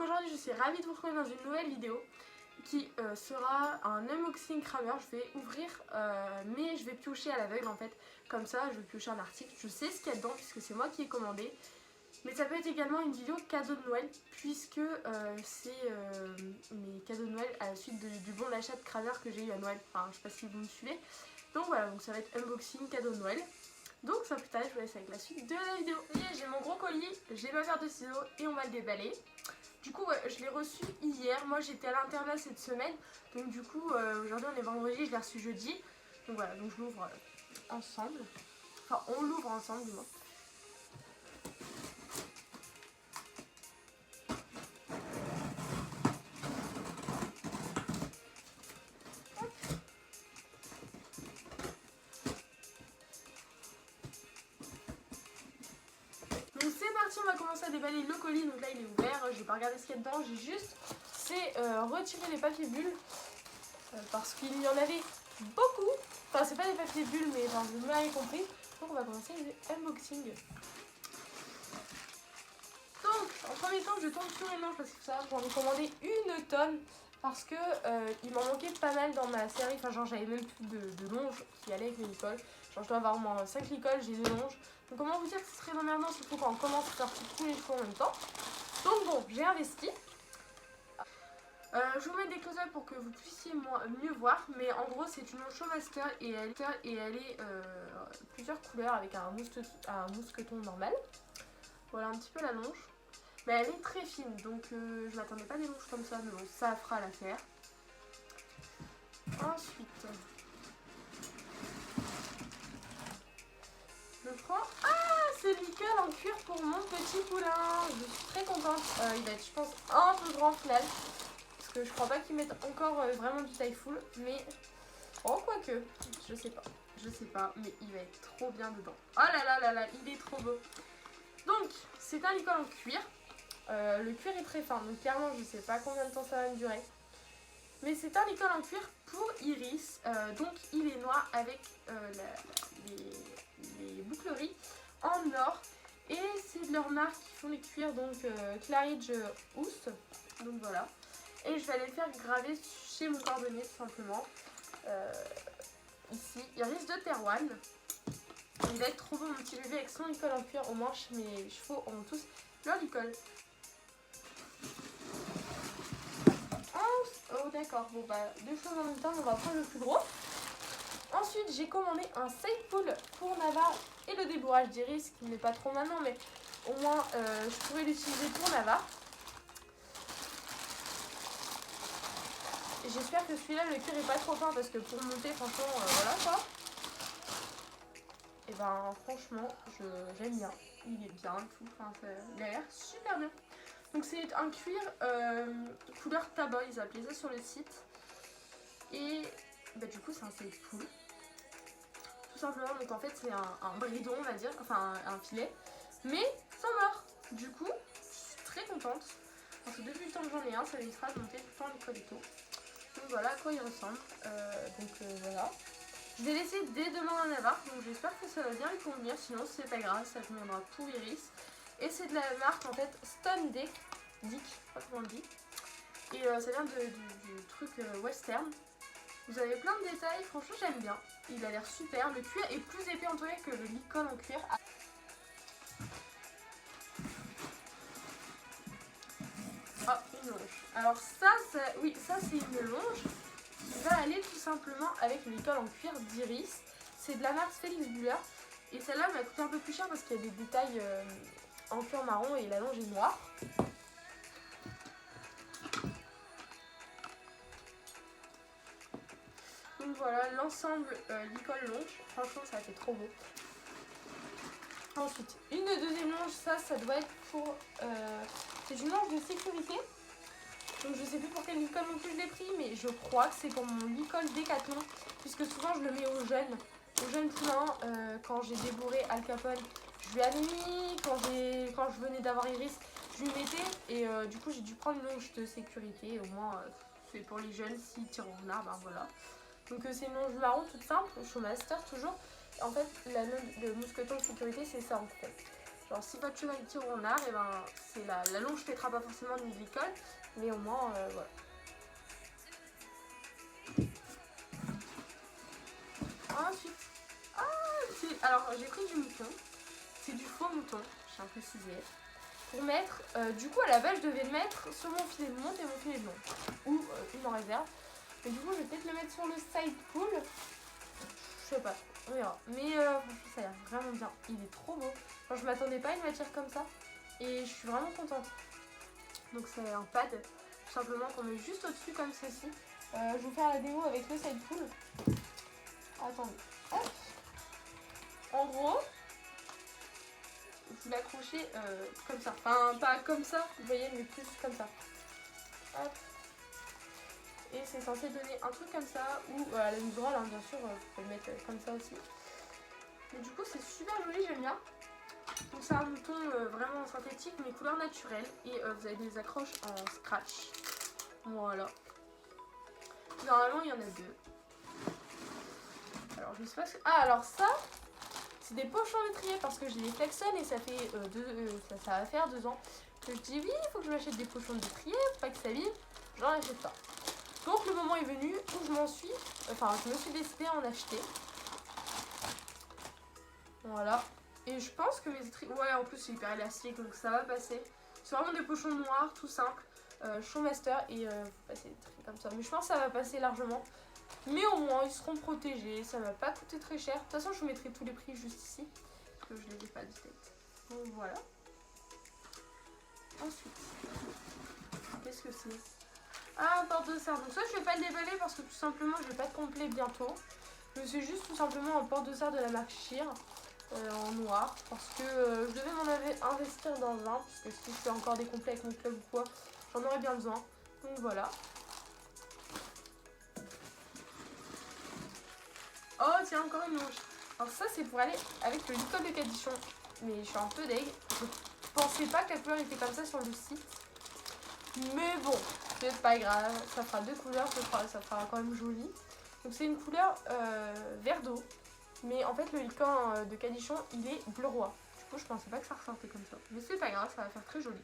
aujourd'hui je suis ravie de vous retrouver dans une nouvelle vidéo qui sera un unboxing Kramer. Je vais ouvrir mais je vais piocher à l'aveugle en fait, comme ça je vais piocher un article, je sais ce qu'il y a dedans puisque c'est moi qui ai commandé. Mais ça peut être également une vidéo cadeau de Noël puisque c'est mes cadeaux de Noël à la suite du bon d'achat de Kramer que j'ai eu à Noël. Enfin je sais pas si vous me suivez. Donc voilà, donc ça va être unboxing cadeau de Noël. Donc sans plus tarder, je vous laisse avec la suite de la vidéo. J'ai mon gros colis, j'ai ma paire de ciseaux et on va le déballer. Du coup, je l'ai reçu hier. Moi, j'étais à l'internat cette semaine. Donc du coup, aujourd'hui on est vendredi, je l'ai reçu jeudi. Donc voilà, donc je l'ouvre ensemble. Enfin, on l'ouvre ensemble du moins. Donc c'est parti, on va commencer à déballer le colis. Donc là il est ouvert, je vais pas regarder ce qu'il y a dedans. J'ai juste retiré les papiers bulles parce qu'il y en avait beaucoup. Enfin c'est pas des papiers bulles mais enfin, vous m'avez compris. Donc on va commencer le unboxing. Donc en premier temps je tombe sur les manches parce que ça j'en ai commandé une tonne. Parce que il m'en manquait pas mal dans ma série. Enfin genre j'avais même plus de longes qui allaient avec mes licoles. Genre je dois avoir au moins 5 licoles, j'ai 2 longes. Donc comment vous dire que ce serait emmerdant surtout quand on commence à sortir tous les cheveux en même temps. Donc bon, j'ai investi. Je vous mets des close-up pour que vous puissiez mieux voir. Mais en gros c'est une longe Showmaster et elle est plusieurs couleurs avec un mousqueton normal. Voilà un petit peu la longe. Mais elle est très fine donc je m'attendais pas à des longes comme ça. Mais bon, ça fera l'affaire. Ensuite, je prends... c'est nickel en cuir pour mon petit poulain. Je suis très contente. Il va être, je pense, un peu grand final. Parce que je crois pas qu'ils mettent encore vraiment du taille full. Mais, oh, quoique, je sais pas. Je sais pas, mais il va être trop bien dedans. Oh là là là là, il est trop beau. Donc, c'est un licol en cuir. Le cuir est très fin, donc clairement, je sais pas combien de temps ça va me durer. Mais c'est un licol en cuir pour Iris. Donc, il est noir avec les boucleries en or. Et c'est de leur marque qui font les cuirs, donc Claridge House. Donc voilà. Et je vais aller le faire graver chez mon cordonnier tout simplement. Ici, Iris de Terwan. Il va être trop beau mon petit bébé avec son licol en cuir. Au moins mes chevaux ont tous leur licol. Oh d'accord, bon bah deux choses en même temps, on va prendre le plus gros. Ensuite j'ai commandé un side pull pour Nava et le débourrage d'Iris qui n'est pas trop maintenant mais au moins je pourrais l'utiliser pour Nava. J'espère que celui-là le cuir est pas trop fin parce que pour monter franchement voilà quoi. Et ben franchement j'aime bien, il est bien tout, enfin, il a l'air super bien. Donc c'est un cuir couleur tabac, ils appelaient ça sur le site. Et bah, du coup c'est un side pull. Tout simplement, donc en fait c'est un bridon on va dire, enfin un filet. Mais sans mort. Du coup, je suis très contente. Parce que depuis le temps que j'en ai un, ça évitera de monter tout le temps les cols et tout. Donc voilà à quoi il ressemble. Voilà. Je vais laisser dès demain à Navarre, donc j'espère que ça va bien lui convenir. Sinon c'est pas grave, ça conviendra pour Iris. Et c'est de la marque en fait Stone Dick, je sais pas comment on le dit. Et ça vient du truc western. Vous avez plein de détails, franchement j'aime bien. Il a l'air super. Le cuir est plus épais en tout cas que le licol en cuir. Oh, une longe. Alors ça oui, ça c'est une longe qui va aller tout simplement avec le licol en cuir d'Iris. C'est de la marque Félix Buller. Et celle-là m'a coûté un peu plus cher parce qu'il y a des détails en cuir marron et la longe est noire. Donc voilà, l'ensemble licol longe, franchement ça fait trop beau. Ensuite, une deuxième longe, ça doit être pour... c'est une longe de sécurité. Donc je sais plus pour quel licol non plus je l'ai pris, mais je crois que c'est pour mon licol Décathlon. Puisque souvent je le mets aux jeunes poulains. Quand j'ai débourré Al Capone, je lui avais mis. Quand je venais d'avoir Iris, je lui mettais. Et du coup j'ai dû prendre une longe de sécurité. Au moins c'est pour les jeunes, s'ils tirent au renard, ben voilà. Donc c'est une longe marron toute simple, Showmaster toujours. En fait le mousqueton de sécurité c'est ça en fait. Genre si votre cheval tire en art, et ben c'est la longe pètera pas forcément ni de l'école, mais au moins voilà. Ensuite, alors j'ai pris du mouton, c'est du faux mouton, je tiens à préciser. Pour mettre, du coup à la base je devais le mettre sur mon filet de monte et mon filet de long, ou une en réserve. Mais du coup je vais peut-être le mettre sur le side pull, je sais pas, on verra. Mais franchement ça a l'air vraiment bien, il est trop beau. Enfin, je m'attendais pas à une matière comme ça et je suis vraiment contente. Donc c'est un pad, tout simplement qu'on met juste au-dessus comme ceci. Je vais vous faire la démo avec le side pull. Attendez, hop. En gros, vous l'accrochez comme ça. Enfin, pas comme ça, vous voyez, mais plus comme ça. Hop. Et c'est censé donner un truc comme ça, ou à la migral, hein, bien sûr, vous pouvez le mettre comme ça aussi. Mais du coup, c'est super joli, j'aime bien. Donc c'est un mouton vraiment synthétique, mais couleur naturelle. Et vous avez des accroches en scratch. Voilà. Normalement, il y en a 2. Alors, je sais pas ce que... Ah, alors ça... C'est des pochons d'étrier parce que j'ai des Flexon et ça fait ça va faire 2 ans que je dis oui, il faut que je m'achète des pochons d'étrier, pas que ça vive, j'en achète pas. Donc le moment est venu où je me suis décidée à en acheter. Voilà. Et je pense que mes étriers, ouais, en plus c'est hyper élastique donc ça va passer. C'est vraiment des pochons noirs, tout simple, Showmaster et vous passez des étriers comme ça. Mais je pense que ça va passer largement. Mais au moins ils seront protégés, ça va pas coûter très cher. De toute façon je vous mettrai tous les prix juste ici, parce que je les ai pas de tête. Donc voilà. Ensuite, qu'est-ce que c'est? Ah, un porte-de-serre. Donc ça je vais pas le déballer parce que tout simplement je vais pas de complet bientôt. Je suis juste tout simplement un porte-de-serre de la marque Sheer en noir. Parce que je devais m'en investir dans un, parce que si je fais encore des complets avec mon club ou quoi, j'en aurais bien besoin. Donc voilà. Oh tiens, encore une manche. Alors ça c'est pour aller avec le licol de Cadichon. Mais je suis un peu deg. Je pensais pas que la couleur était comme ça sur le site. Mais bon, c'est pas grave. Ça fera 2 couleurs, ça fera quand même joli. Donc c'est une couleur vert d'eau. Mais en fait le licol de Cadichon il est bleu roi. Du coup je pensais pas que ça ressortait comme ça. Mais c'est pas grave, ça va faire très joli.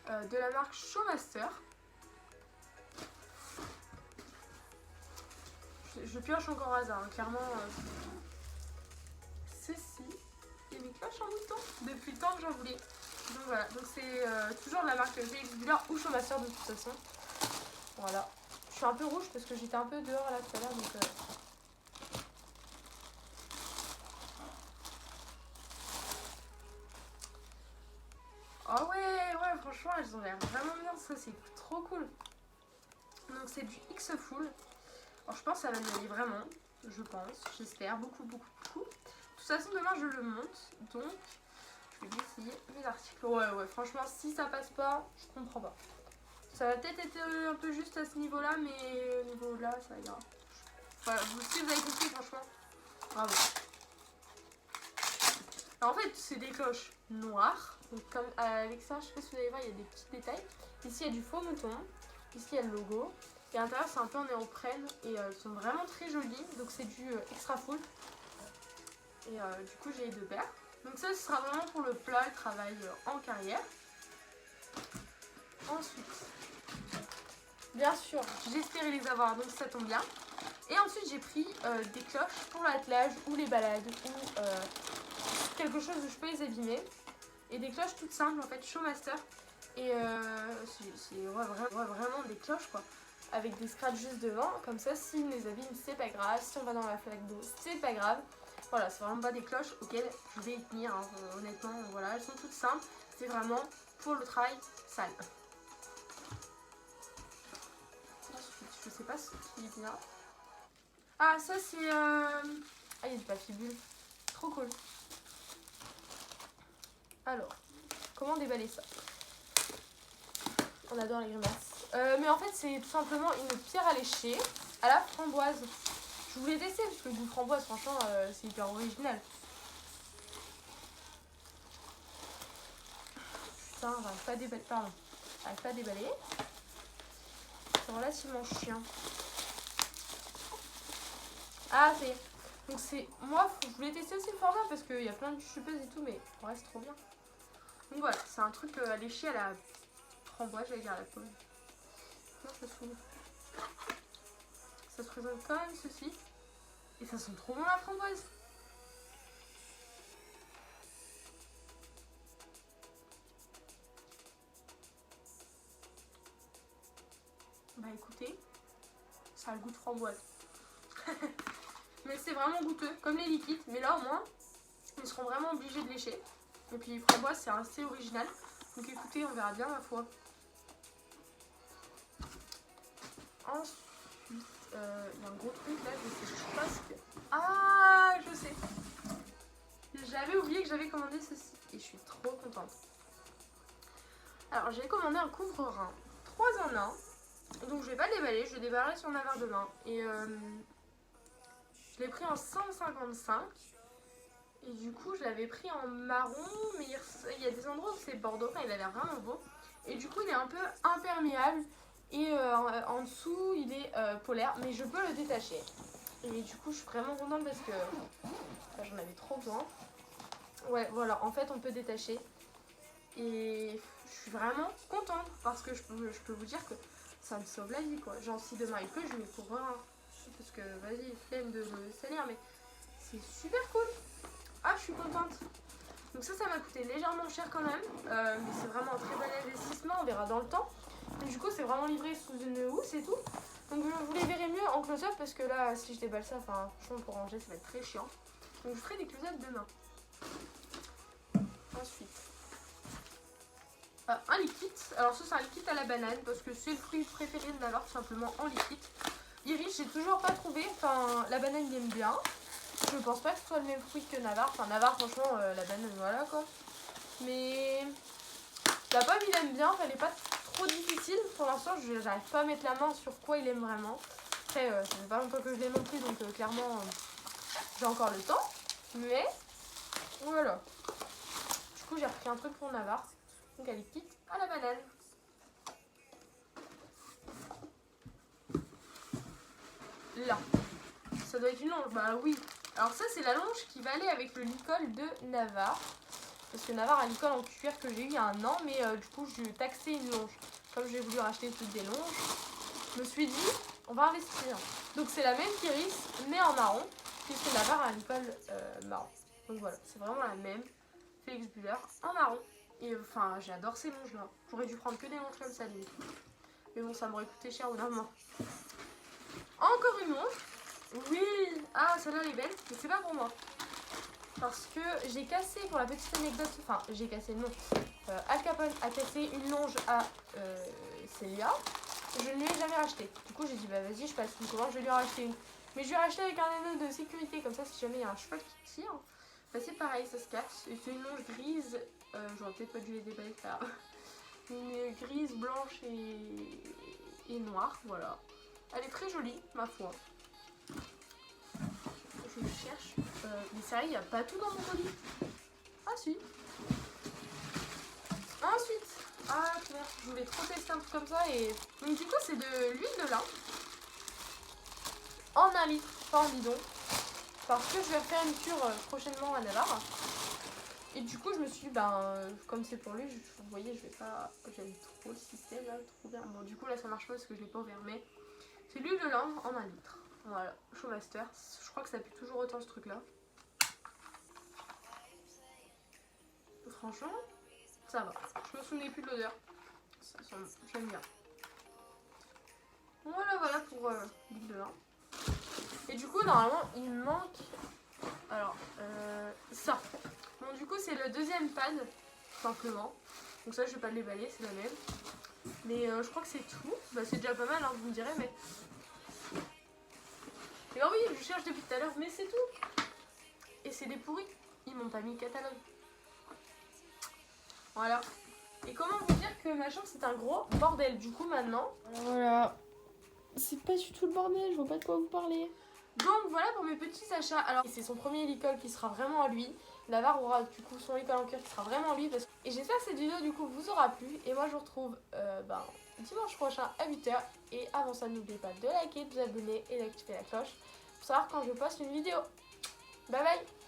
De la marque Showmaster. Je pioche encore au hasard, hein. Clairement. Ceci et mes cloches en mouton depuis le temps que j'en voulais. Donc voilà, donc c'est toujours de la marque GX Buller ou Showmaster de toute façon. Voilà. Je suis un peu rouge parce que j'étais un peu dehors là tout à l'heure donc. Oh ouais, franchement elles ont l'air vraiment bien, ça c'est trop cool. Donc c'est du X Full. Alors je pense que ça va m'aller vraiment, je pense, j'espère, beaucoup. De toute façon demain je le monte, donc je vais essayer mes articles. Ouais, franchement si ça passe pas, je comprends pas. Ça va peut-être être un peu juste à ce niveau-là, mais au niveau là ça ira. Voilà, si vous avez compris, franchement, bravo. Alors, en fait c'est des cloches noires, donc comme avec ça, je sais pas si vous allez voir, il y a des petits détails. Ici il y a du faux mouton, ici il y a le logo. Et à l'intérieur c'est un peu en néoprène et elles sont vraiment très jolies. Donc c'est du extra full. Et du coup j'ai les 2 paires. Donc ça ce sera vraiment pour le plat et travail en carrière. Ensuite, bien sûr j'espérais les avoir donc ça tombe bien. Et ensuite j'ai pris des cloches pour l'attelage ou les balades ou quelque chose où je peux les abîmer. Et des cloches toutes simples en fait, Showmaster. Et c'est vraiment des cloches quoi. Avec des scratchs juste devant, comme ça si on les abîme c'est pas grave, si on va dans la flaque d'eau c'est pas grave. Voilà, c'est vraiment pas des cloches auxquelles je vais y tenir, hein. Honnêtement, voilà, elles sont toutes simples, c'est vraiment pour le travail sale. Ensuite, je sais pas ce qui vient. Ah ça c'est... Ah il y a du papier bulle, trop cool. Alors, comment déballer ça? On adore les grimaces. Mais en fait c'est tout simplement une pierre à lécher à la framboise. Je voulais tester parce que le goût framboise franchement c'est hyper original. Putain, on n'arrive pas à déballer. Pardon. On n'arrive pas à déballer. C'est relativement chiant. Ah c'est... Donc c'est, moi je voulais tester aussi le format parce qu'il y a plein de youtubeuses et tout, mais ouais c'est trop bien. Donc voilà, c'est un truc à lécher à la framboise, j'allais dire à la pomme. Non, ça s'ouvre. Ça se présente comme ceci. Et ça sent trop bon la framboise. Bah écoutez, ça a le goût de framboise. Mais c'est vraiment goûteux, comme les liquides. Mais là au moins, ils seront vraiment obligés de lécher. Et puis framboise c'est assez original. Donc écoutez, on verra bien ma foi. Ensuite, il y a un gros truc là, je sais pas ce que... Ah, je sais. J'avais oublié que j'avais commandé ceci. Et je suis trop contente. Alors j'ai commandé un couvre-rein 3 en 1. Donc je vais pas le déballer, je le déballerai sur Navarre demain. Et je l'ai pris en 155. Et du coup je l'avais pris en marron. Mais il y a des endroits où c'est bordeaux. Enfin, il a l'air vraiment beau. Et du coup il est un peu imperméable. Et en dessous il est polaire. Mais je peux le détacher. Et du coup je suis vraiment contente parce que j'en avais trop besoin. Ouais voilà, en fait on peut détacher. Et je suis vraiment contente parce que je peux vous dire que ça me sauve la vie quoi. Genre si demain il pleut, je mets pour rien. Parce que vas-y, flemme de le salir, mais c'est super cool. Ah, je suis contente. Donc ça m'a coûté légèrement cher quand même. Mais c'est vraiment un très bon investissement, on verra dans le temps. Mais du coup, c'est vraiment livré sous une housse et tout. Donc vous les verrez mieux en close-up parce que là, si je déballe ça, enfin, franchement, pour ranger, ça va être très chiant. Donc je ferai des close-up demain. Ensuite. Un liquide, alors ça c'est un liquide à la banane parce que c'est le fruit préféré de Navarre tout simplement en liquide. Iris j'ai toujours pas trouvé, enfin la banane il aime bien. Je pense pas que ce soit le même fruit que Navarre, enfin Navarre franchement la banane voilà quoi. Mais la pomme il aime bien, elle est pas trop difficile pour l'instant, j'arrive pas à mettre la main sur quoi il aime vraiment. Après ça fait pas longtemps que je l'ai non plus donc clairement j'ai encore le temps. Mais voilà. Du coup j'ai repris un truc pour Navarre. Donc elle est petite à la banane. Là. Ça doit être une longe. Bah oui. Alors ça c'est la longe qui va aller avec le licol de Navarre. Parce que Navarre a un licol en cuir que j'ai eu il y a 1 an. Mais du coup je taxais une longe. Comme j'ai voulu racheter toutes des longes, je me suis dit on va investir. Donc c'est la même qu'Iris mais en marron. Puisque Navarre a un licol marron. Donc voilà, c'est vraiment la même. Félix Buller en marron. Et enfin, j'adore ces longes là. J'aurais dû prendre que des longes comme ça, lui. Mais bon, ça m'aurait coûté cher au bout d'un moment. Encore une longe. Oui. Ah, celle-là, elle est belle. Mais c'est pas pour moi. Parce que j'ai cassé, pour la petite anecdote, enfin, j'ai cassé, non. Al Capone a cassé une longe à Célia. Je ne lui ai jamais racheté. Du coup, j'ai dit, bah vas-y, je passe une commande, je vais lui en racheter une. Mais je lui ai racheté avec un anneau de sécurité. Comme ça, si jamais il y a un cheval qui tire, bah c'est pareil, ça se casse. Et c'est une longe grise. J'aurais peut-être pas dû les déballer là. Une grise, blanche et noire, voilà. Elle est très jolie, ma foi. Je cherche. Mais sérieux, il n'y a pas tout dans mon colis. Ah si. Ensuite, ah merde, je voulais trop tester un truc comme ça et... Donc du coup, c'est de l'huile de lin. En 1 litre, pas en bidon. Parce que je vais faire une cure prochainement à Navarre. Et du coup, je me suis dit, comme c'est pour lui, vous voyez, je vais pas. J'aime trop le système là, trop bien. Bon, du coup, là ça marche pas parce que je l'ai pas ouvert, mais c'est l'huile de lin en 1 litre. Voilà, Showmaster. Je crois que ça pue toujours autant ce truc là. Franchement, ça va. Je me souvenais plus de l'odeur. J'aime bien. Voilà pour l'huile de lin. Et du coup, normalement, il me manque. Alors, ça. Bon, du coup, c'est le deuxième pad, tout simplement. Donc ça, je vais pas le déballer, c'est la même. Mais je crois que c'est tout. Bah, c'est déjà pas mal, hein, vous me direz, mais... Et oui, je cherche depuis tout à l'heure, mais c'est tout. Et c'est des pourris. Ils m'ont pas mis le catalogue. Voilà. Et comment vous dire que ma chambre, c'est un gros bordel. Du coup, maintenant... Voilà. C'est pas du tout le bordel, je vois pas de quoi vous parler. Donc voilà pour mes petits achats. Alors c'est son premier licol qui sera vraiment à lui. Navarre aura du coup son licol en cuir qui sera vraiment à lui. Et j'espère que cette vidéo du coup vous aura plu. Et moi je vous retrouve dimanche prochain à 8 h. Et avant ça n'oubliez pas de liker, de vous abonner et d'activer la cloche pour savoir quand je poste une vidéo. Bye bye.